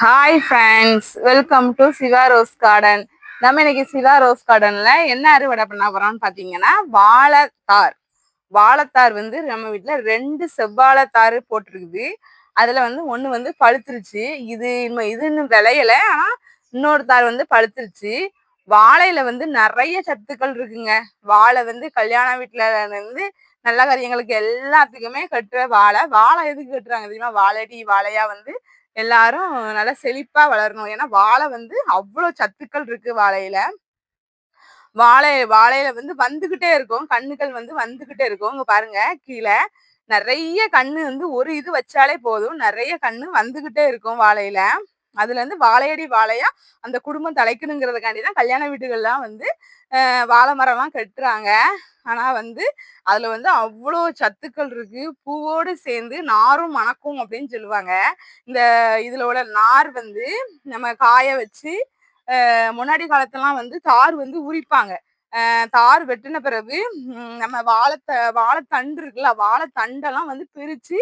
Hi friends, welcome to Siva rose garden. நம்ம இன்னைக்கு Siva rose கார்டன்ல என்ன அறுவடை பண்ண போறோம்னு பார்த்தீங்கன்னா வாழைத்தார். வாழைத்தார் வந்து நம்ம வீட்டில் 2 செவ்வாழைத்தார் போட்டிருக்குது. அதில் வந்து ஒன்று வந்து பழுத்துருச்சு. இது இன்னும் விளையல, ஆனால் இன்னொரு தார் வந்து பழுத்துருச்சு. வாழையில வந்து நிறைய சத்துக்கள் இருக்குங்க. வாழை வந்து கல்யாண வீட்டில் இருந்து நல்ல காரியங்களுக்கு எல்லாத்துக்குமே கட்டுற வாழை. வாழை எதுக்கு கட்டுறாங்க தெரியுமா? வாழையடி வாழையா வந்து எல்லாரும் நல்லா செழிப்பா வளரணும். ஏன்னா வாழை வந்து அவ்வளோ சத்துக்கள் இருக்கு வாழையில. வாழையில வந்து வந்துகிட்டே இருக்கும், கண்ணுகள் வந்து வந்துகிட்டே இருக்கும். இங்க பாருங்க, கீழே நிறைய கண்ணு வந்து ஒரு இது வச்சாலே போதும், நிறைய கண்ணு வந்துகிட்டே இருக்கும் வாழையில. அதுல இருந்து வாழையடி வாழையா அந்த குடும்பம் தலைக்கணுங்கிறதுக்காண்டிதான் கல்யாண வீடுகள்லாம் வந்து வாழை மரம்லாம் கட்டுறாங்க. ஆனா வந்து அதுல வந்து அவ்வளோ சத்துக்கள் இருக்கு. பூவோடு சேர்ந்து நாரும் மணக்கும் அப்படின்னு சொல்லுவாங்க. இந்த இதுல உள்ள நார் வந்து நம்ம காய வச்சு முன்னாடி காலத்தெல்லாம் வந்து தார் வந்து உரிப்பாங்க. தார் வெட்டின பிறகு நம்ம வாழைத்தண்டு இருக்குல்ல, வாழைத்தண்டெல்லாம் வந்து பிரிச்சு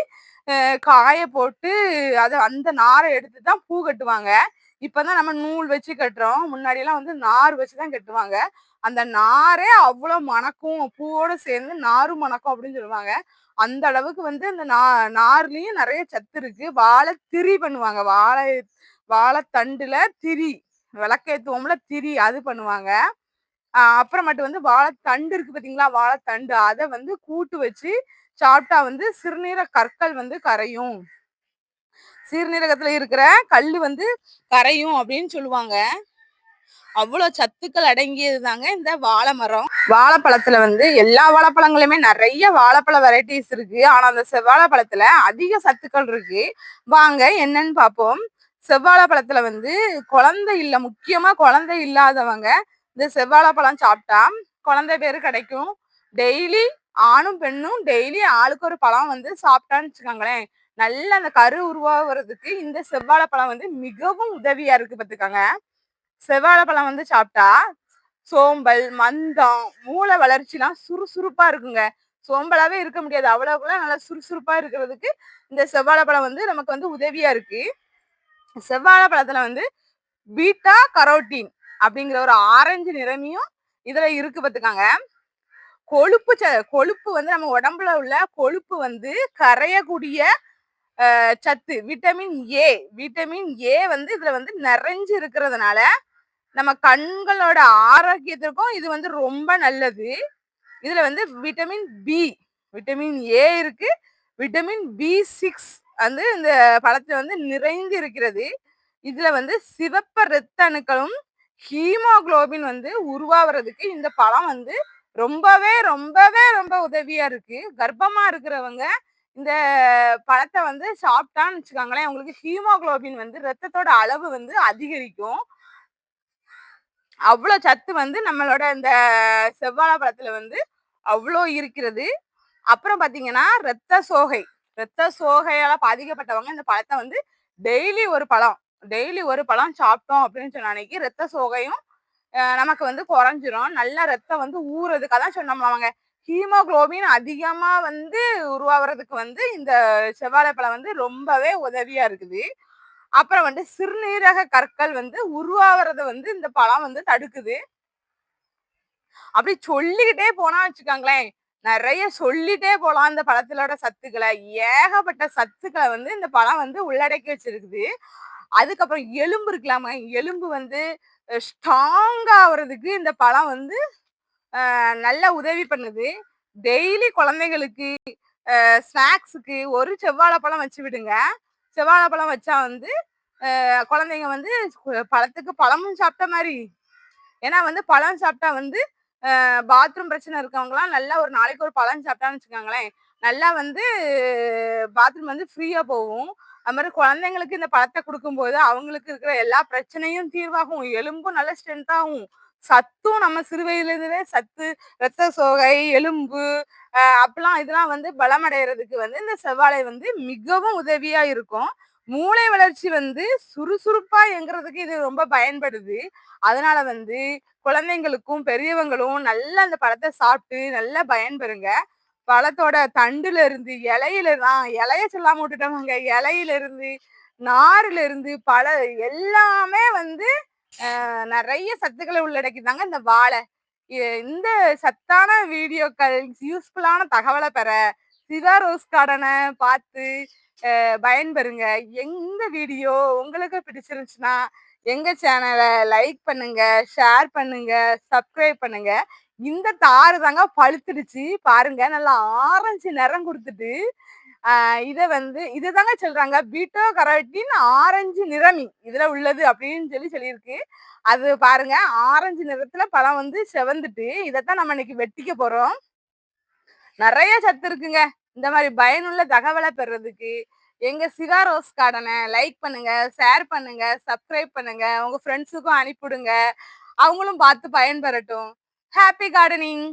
காய போட்டு அந்த நாரை எடுத்துதான் பூ கட்டுவாங்க. இப்பதான் நம்ம நூல் வச்சு கட்டுறோம். முன்னாடி எல்லாம் வந்து நார் வச்சுதான் கட்டுவாங்க. அந்த நாரே அவ்வளவு மணக்கும், பூவோட சேர்ந்து நாரும் மணக்கும் அப்படின்னு சொல்லுவாங்க. அந்த அளவுக்கு வந்து அந்த நார்லயும் நிறைய சத்து இருக்கு. வாழை திரி பண்ணுவாங்க. வாழைத்தண்டுல திரி, விளக்கேத்துவோம்ல திரி, அது பண்ணுவாங்க. அப்புறமேட்டு வந்து வாழைத்தண்டு இருக்கு பாத்தீங்களா, வாழைத்தண்டு அதை வந்து கூட்டு வச்சு சாப்பிட்டா வந்து சிறுநீரக கற்கள் வந்து கரையும். சிறுநீரகத்துல இருக்கிற கல்லு வந்து கரையும் அப்படின்னு சொல்லுவாங்க. அவ்வளவு சத்துக்கள் அடங்கியது தாங்க இந்த வாழை மரம். வாழைப்பழத்துல வந்து எல்லா வாழைப்பழங்களுமே நிறைய வாழைப்பழ வெரைட்டிஸ் இருக்கு. ஆனா அந்த செவ்வாழைப்பழத்துல அதிக சத்துக்கள் இருக்கு. வாங்க என்னன்னு பார்ப்போம். செவ்வாழைப்பழத்துல வந்து முக்கியமா குழந்தை இல்லாதவங்க இந்த செவ்வாழைப்பழம் சாப்பிட்டா குழந்தை பேரு கிடைக்கும். டெய்லி ஆணும் பெண்ணும் டெய்லி ஆளுக்கு ஒரு பழம் வந்து சாப்பிட்டான்னு வச்சுக்கோங்களேன், நல்ல அந்த கரு உருவாகிறதுக்கு இந்த செவ்வாழைப்பழம் வந்து மிகவும் உதவியா இருக்கு பார்த்துக்கோங்க. செவ்வாழைப்பழம் வந்து சாப்பிட்டா சோம்பல், மந்தம், மூளை வளர்ச்சிலாம் சுறுசுறுப்பா இருக்குங்க. சோம்பலாவே இருக்க முடியாது, அவ்வளவுக்குள்ள நல்லா சுறுசுறுப்பா இருக்கிறதுக்கு இந்த செவ்வாழைப்பழம் வந்து நமக்கு வந்து உதவியா இருக்கு. செவ்வாழைப்பழத்துல வந்து பீட்டா கரோட்டின் அப்படிங்கிற ஒரு ஆரஞ்சு நிறமியும் இதுல இருக்கு பார்த்துக்காங்க. கொழுப்பு வந்து நம்ம உடம்புல உள்ள கொழுப்பு வந்து கரையக்கூடிய சத்து விட்டமின் ஏ வந்து இதுல வந்து நிறைஞ்சு இருக்கிறதுனால நம்ம கண்களோட ஆரோக்கியத்திற்கும் இது வந்து ரொம்ப நல்லது. இதுல வந்து விட்டமின் ஏ இருக்கு. விட்டமின் B6 வந்து இந்த பழத்துல வந்து நிறைந்து இருக்கிறது. இதுல வந்து சிவப்பு இரத்த அணுக்களும் ஹீமோகுளோபின் வந்து உருவாகிறதுக்கு இந்த பழம் வந்து ரொம்பவே ரொம்பவே ரொம்ப உதவியா இருக்கு. கர்ப்பமா இருக்கிறவங்க இந்த பழத்தை வந்து சாப்பிட்டான்னு வச்சுக்கோங்களேன், உங்களுக்கு ஹீமோகுளோபின் வந்து ரத்தத்தோட அளவு வந்து அதிகரிக்கும். அவ்வளவு சத்து வந்து நம்மளோட இந்த செவ்வாழை பழத்துல வந்து அவ்வளோ இருக்கிறது. அப்புறம் பாத்தீங்கன்னா ரத்த சோகையால பாதிக்கப்பட்டவங்க இந்த பழத்தை வந்து டெய்லி ஒரு பழம் சாப்பிட்டோம் அப்படின்னு சொன்ன அன்னைக்கு ரத்த சோகையும் நமக்கு வந்து குறைஞ்சிரும். நல்ல ரத்தம் வந்து ஊறதுக்கு அதான் சொன்னோம்ல, ஹீமோகுளோபின் அதிகமா வந்து உருவாகிறதுக்கு வந்து இந்த செவ்வாழைப்பழம் வந்து ரொம்பவே உதவியா இருக்குது. அப்புறம் வந்து சிறுநீரக கற்கள் வந்து உருவாகிறத வந்து இந்த பழம் வந்து தடுக்குது. அப்படி சொல்லிக்கிட்டே போனா வச்சுக்கோங்களேன், நிறைய சொல்லிட்டே போலாம் இந்த பழத்திலோட சத்துக்களை. ஏகப்பட்ட சத்துக்களை வந்து இந்த பழம் வந்து உள்ளடக்கி வச்சிருக்குது. அதுக்கப்புறம் எலும்பு இருக்கலாமா, எலும்பு வந்து ஸ்ட்ராங் ஆகுறதுக்கு இந்த பழம் வந்து நல்ல உதவி பண்ணுது. டெய்லி குழந்தைங்களுக்கு ஸ்நாக்ஸுக்கு ஒரு செவ்வாழைப்பழம் வச்சு விடுங்க. செவ்வாழைப்பழம் வச்சா வந்து குழந்தைங்க வந்து பழத்துக்கு பழமும் சாப்பிட்ட மாதிரி. ஏன்னா வந்து பழம் சாப்பிட்டா வந்து பாத்ரூம் பிரச்சனை இருக்கவங்கலாம் நல்லா ஒரு நாளைக்கு ஒரு பழம் சாப்பிட்டான்னு வச்சுக்கோங்களேன், நல்லா வந்து பாத்ரூம் வந்து ஃப்ரீயா போகும். அது மாதிரி குழந்தைங்களுக்கு இந்த பழத்தை கொடுக்கும்போது அவங்களுக்கு இருக்கிற எல்லா பிரச்சனையும் தீர்வாகும், எலும்பும் நல்ல ஸ்ட்ரென்த் ஆகும், சத்தும் நம்ம சிறு வயதுலேருந்தே சத்து, ரத்த சோகை, எலும்பு அப்பெல்லாம் இதெல்லாம் வந்து பலமடைகிறதுக்கு வந்து இந்த செவ்வாழை வந்து மிகவும் உதவியா இருக்கும். மூளை வளர்ச்சி வந்து சுறுசுறுப்பா இயங்குறதுக்கு இது ரொம்ப பயன்படுது. அதனால வந்து குழந்தைங்களுக்கும் பெரியவங்களும் நல்ல அந்த பழத்தை சாப்பிட்டு நல்லா பயன்பெறுங்க. பழத்தோட தண்டுல இருந்து இலைய சொல்லாம விட்டுட்டோம்ங்க, இலையில இருந்து நார்ல இருந்து பல எல்லாமே வந்து நிறைய சத்துக்களை உள்ளடக்கிதாங்க இந்த வாழை. இந்த சத்தான வீடியோக்கள், யூஸ்ஃபுல்லான தகவலை பெற சிவா ரோஸ் கார்டனை பார்த்து பயன்பெறுங்க. எங்க வீடியோ உங்களுக்கு பிடிச்சிருந்துச்சுன்னா எங்க சேனலை லைக் பண்ணுங்க, ஷேர் பண்ணுங்க, சப்ஸ்கிரைப் பண்ணுங்க. இந்த தாறு தாங்க பழுத்துடுச்சு பாருங்க, நல்லா ஆரஞ்சு நிறம் கொடுத்துட்டு. இதுதாங்க சொல்றாங்க பீட்டோ கரோட்டின் ஆரஞ்சு நிறமி இதுல உள்ளது அப்படின்னு சொல்லியிருக்கு. அது பாருங்க, ஆரஞ்சு நிறத்துல பழம் வந்து செவந்துட்டு இதைத்தான் நம்ம இன்னைக்கு வெட்டிக்க போறோம். நிறைய சத்து இருக்குங்க. இந்த மாதிரி பயனுள்ள தகவலை பெறதுக்கு எங்க சிவா ரோஸ் கார்டனை லைக் பண்ணுங்க, ஷேர் பண்ணுங்க, சப்ஸ்கிரைப் பண்ணுங்க. உங்க ஃப்ரெண்ட்ஸுக்கும் அனுப்பிவிடுங்க, அவங்களும் பார்த்து பயன்பெறட்டும். Happy gardening.